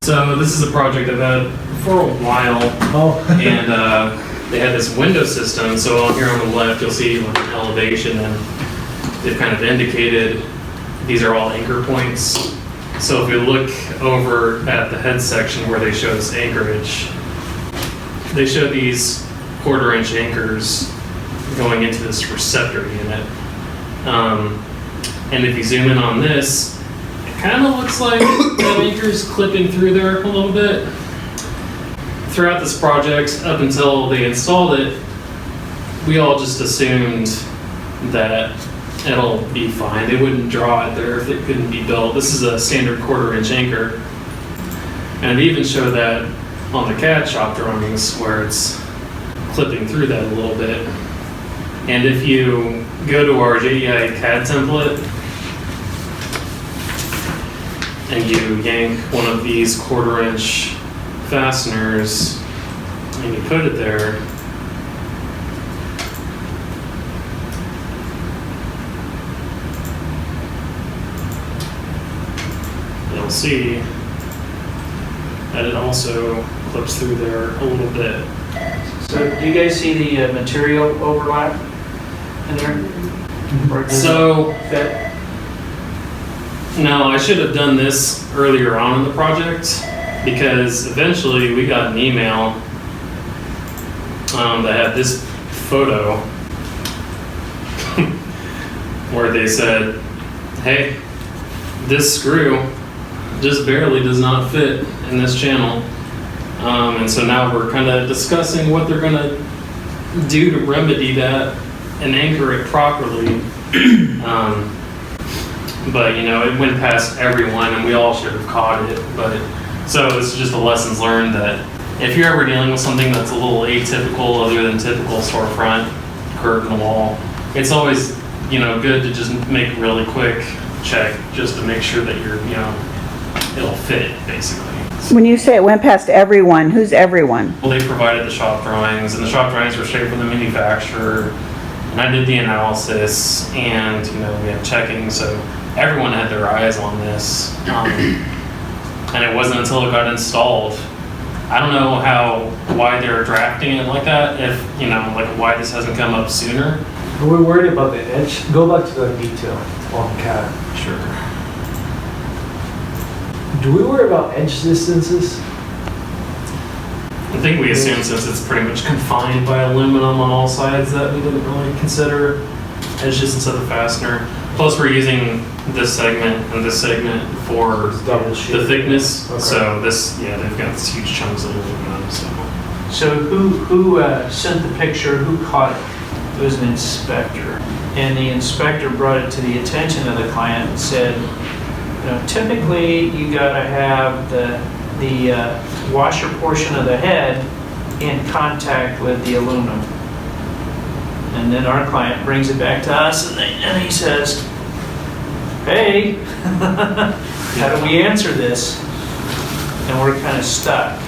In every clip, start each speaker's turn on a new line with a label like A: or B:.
A: So this is a project I've had for a while, and they had this window system. So here on the left, you'll see like an elevation, and they've kind of indicated these are all anchor points. So if we look over at the head section where they show this anchorage, they show these 1/4 inch anchors going into this receptor unit. And if you zoom in on this, it kind of looks like that anchor's clipping through there a little bit. Throughout this project, up until they installed it, we all just assumed that it'll be fine. They wouldn't draw it there if it couldn't be built. This is a standard 1/4 inch anchor. And they even show that on the CAD shop drawings where it's clipping through that a little bit. And if you go to our JEI CAD template and you yank one of these 1/4 inch fasteners and you put it there, you'll see that it also clips through there a little bit.
B: So do you guys see the material overlap in there?
A: So,
B: That,
A: no, I should have done this earlier on in the project because eventually we got an email that had this photo where they said, hey, this screw just barely does not fit in this channel. And so now we're kind of discussing what they're going to do to remedy that and anchor it properly. But you know, it went past everyone and we all should have caught it. But so it's just a lessons learned that if you're ever dealing with something that's a little atypical other than typical storefront curtain wall, it's always, you know, good to just make a really quick check just to make sure that you're, you know, it'll fit basically.
C: When you say it went past everyone, who's everyone?
A: Well, they provided the shop drawings, and the shop drawings were straight from the manufacturer. And I did the analysis, and you know, we had checking, so everyone had their eyes on this. And it wasn't until it got installed. I don't know why they're drafting it like that. If you know, like why this hasn't come up sooner.
D: Are we worried about the edge? Go back to the detail on CAD.
A: Sure.
D: Do we worry about edge distances?
A: I think we assume since it's pretty much confined by aluminum on all sides that we didn't really consider edge distance of the fastener. Plus we're using this segment and this segment for the thickness. Okay. So this, yeah, they've got these huge chunks of aluminum.
B: so who sent the picture? Who caught it? It was an inspector. And the inspector brought it to the attention of the client and said, you know, typically you gotta have the washer portion of the head in contact with the aluminum. And then our client brings it back to us and he says, hey, how do we answer this? And we're kind of stuck.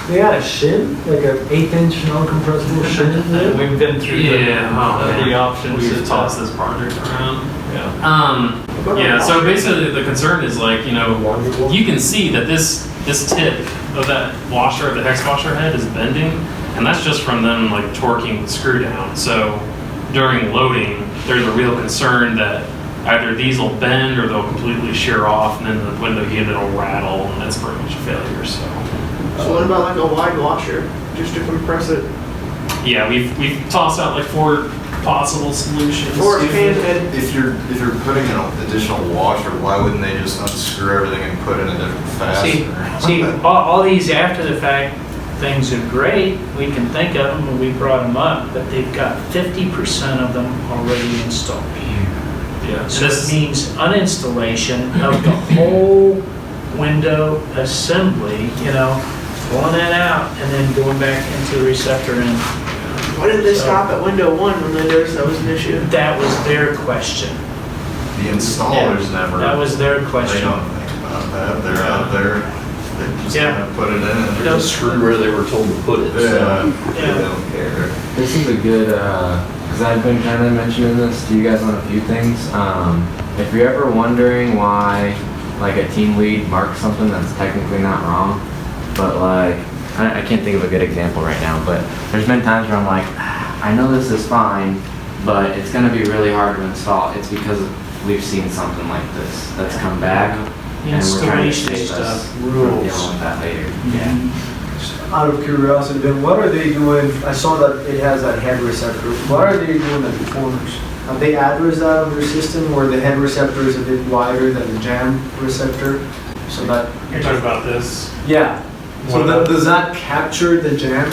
D: They got a shim, like an 1/8 inch non-compressible shim.
B: We've been through the options.
A: We've tossed this project around.
B: Yeah.
A: Yeah, so basically the concern is like, you know, you can see that this tip of that washer, the hex washer head is bending, and that's just from them like torquing the screw down. So during loading, there's a real concern that either these will bend or they'll completely shear off, and then the window unit will rattle, and that's pretty much a failure. So
E: what about like a wide washer, just to compress it?
A: yeah, we've tossed out like 4 possible solutions.
E: Or painted.
F: If you're putting an additional washer, why wouldn't they just unscrew everything and put in a different fastener?
B: See, all these after the fact things are great. We can think of them when we brought them up, but they've got 50% of them already installed.
A: Yeah.
B: So this means uninstallation of the whole window assembly, you know, pulling that out and then going back into the receptor and
E: Why didn't they stop at window 1 when they noticed that was an issue?
B: that was their question.
F: The installers never.
B: That was their
F: They
B: question.
F: don't think about that. They're out there. They're just
B: Yeah.
F: gonna put it in.
B: No.
G: Screw where they were told to put it.
F: Yeah.
G: So.
F: They don't care.
H: This is a good, because I've been kind of mentioning this to you guys on a few things. If you're ever wondering why like a team lead marks something that's technically not wrong, but like, I can't think of a good example right now, but there's been times where I'm like, I know this is fine, but it's gonna be really hard to install. It's because we've seen something like this that's come back, and we're trying to
B: Installation
H: save us
B: stuff,
H: from
B: rules.
H: dealing with that later.
D: Out of curiosity, then what are they doing? I saw that it has a head receptor. What are they doing at the corners? Have they addressed that on their system where the head receptor is a bit wider than the jam receptor? So that,
A: You're talking about this?
D: yeah. So
A: What
D: that,
A: about-
D: does that capture the jam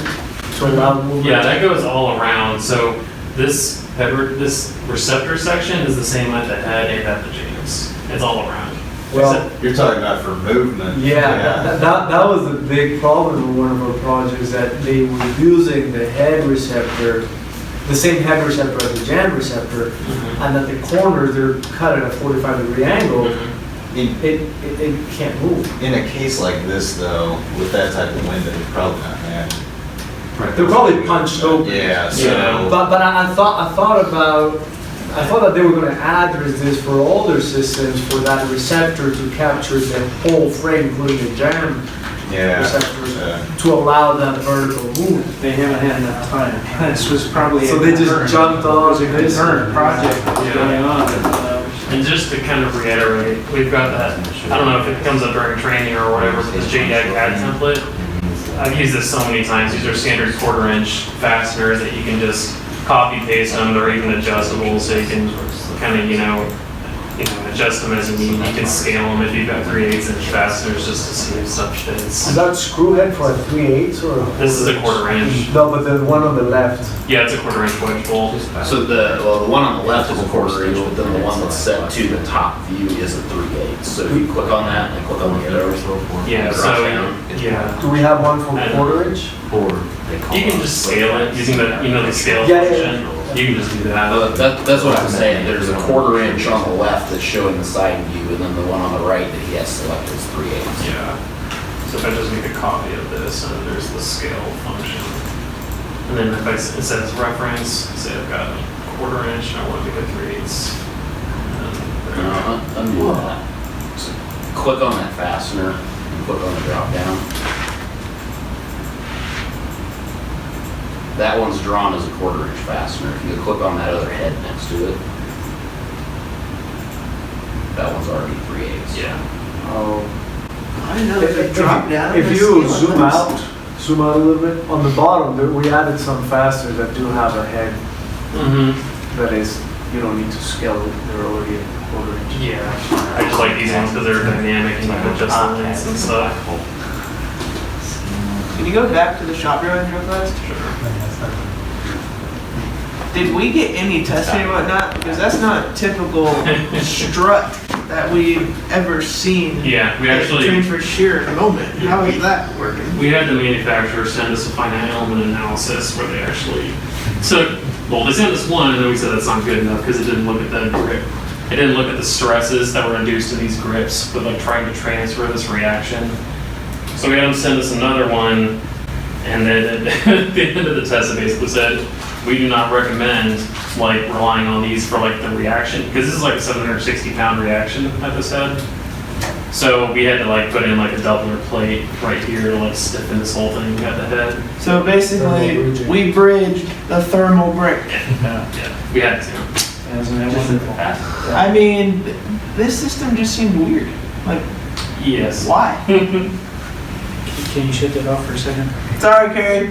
D: to allow movement?
A: Yeah, that goes all around. So this this receptor section is the same at the head and at the jams. It's all around.
D: Well,
F: You're talking about for movement.
D: yeah, that was a big problem in one of our projects, that they were using the head receptor, the same head receptor as the jam receptor, and at the corners, they're cut at a 45-degree angle. It can't move.
F: In a case like this though, with that type of window, it's probably not bad.
D: They're probably punched open.
F: Yeah, so.
A: Yeah.
D: But I thought that they were going to address this for all their systems, for that receptor to capture the whole frame, including the jam
F: Yeah.
D: receptors,
F: Yeah.
D: to allow that vertical movement.
B: They haven't had enough time. This was probably.
D: So they just jumped on
B: a
D: this.
B: concurrent project that was
A: Yeah.
B: going on.
A: And just to kind of reiterate, we've got that, I don't know if it comes up during training or whatever, but this JEI CAD template, I've used this so many times. These are standard 1/4-inch fasteners that you can just copy paste them. They're even adjustable, so you can kind of, adjust them as you need. You can scale them if you've got 3/8 inch fasteners just to see if stuff
D: Is
A: fits.
D: that screw head for a 3/8 or?
A: This is a 1/4 inch.
D: No, but the one on the left.
A: Yeah, it's a 1/4 inch wedge bolt.
G: So the one on the left is a 1/4 inch, but then the one that's set to the top view is a 3/8. So if you click on that and click on the arrow,
A: Yeah,
G: drop
A: so,
G: down.
A: yeah.
D: Do we have one for 1/4 inch?
A: You can just scale it using the scale
D: Yeah, yeah,
A: function. You can just do that.
G: That's what I'm saying. There's a 1/4 inch on the left that's showing the side view, and then the one on the right that he has selected is 3/8.
A: Yeah. So if I just make a copy of this, and then there's the scale function. And then if it says reference, say I've got a 1/4 inch, and I want to make a 3/8.
G: Undo that. So click on that fastener and click on the drop down. That one's drawn as a 1/4 inch fastener. If you click on that other head next to it, that one's already 3/8.
A: Yeah.
D: Oh.
E: I didn't know if it dropped down.
D: If
E: the
D: you
E: scale,
D: zoom out a little bit, on the bottom, we added some fasteners that do have a head
A: Mm-hmm.
D: that is, you don't need to scale it, they're already a 1/4 inch.
A: Yeah. I just like these ones because they're dynamic and you can adjust the lengths and stuff.
E: Can you go back to the shop drawings real fast?
A: Sure.
E: Did we get any testing and whatnot? Because that's not typical strut that we've ever seen.
A: Yeah, we actually.
E: Trained for shear moment. How is that working?
A: We had the manufacturer send us a finite element analysis where they actually took, well, they sent us one and then we said that's not good enough because it didn't look at the grip. It didn't look at the stresses that were induced in these grips, but like trying to transfer this reaction. So we had them send us another one, and then at the end of the test it basically said, we do not recommend like relying on these for like the reaction, because this is like a 760-pound reaction at this head. So we had to like put in like a doubler plate right here to like stiffen this whole thing at the head.
E: So basically, we bridged the thermal brick.
A: Yeah, we had to.
B: Isn't that wonderful?
E: I mean, this system just seemed weird. Like,
A: Yes.
E: why?
B: Can you shut that off for a second?
E: Sorry, Carrie.